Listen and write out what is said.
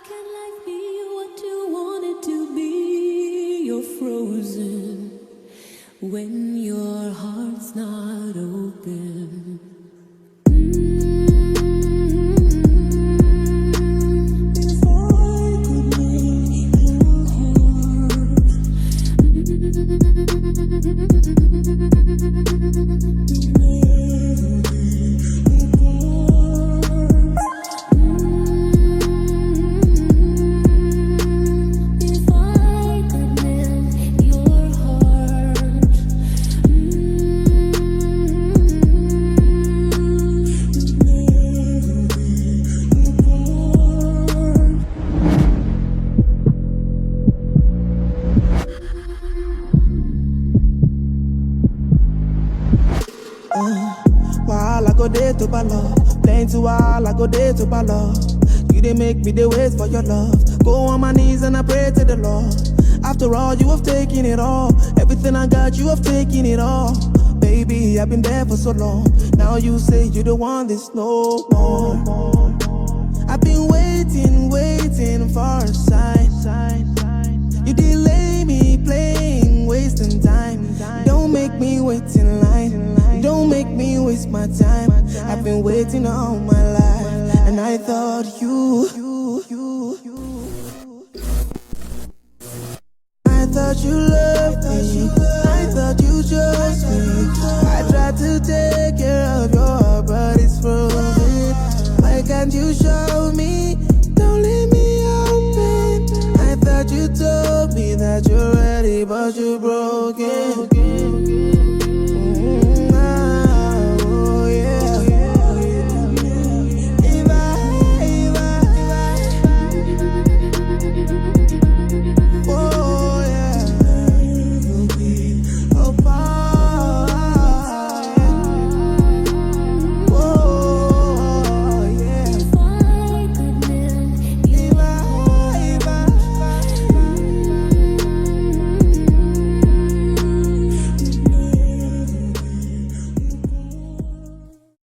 can life be what you want it to be? You're frozen when your heart's not open. While I go there to bala, plenty while I go there to bala. You didn't make me the wait for your love. Go on my knees and I pray to the Lord. After all, you have taken it all. Everything I got, you have taken it all. Baby, I've been there for so long. Now you say you don't want this no more. I've been waiting for a sign. You delay me playing, wasting time. Don't make me wait in line. Don't make me waste my time. I've been waiting all my life, and I thought you loved me. I thought you chose me. I tried to take care of your heart, but it's frozen. Why can't you show me? Don't leave me open. I thought you told me that you're ready, but you're broken.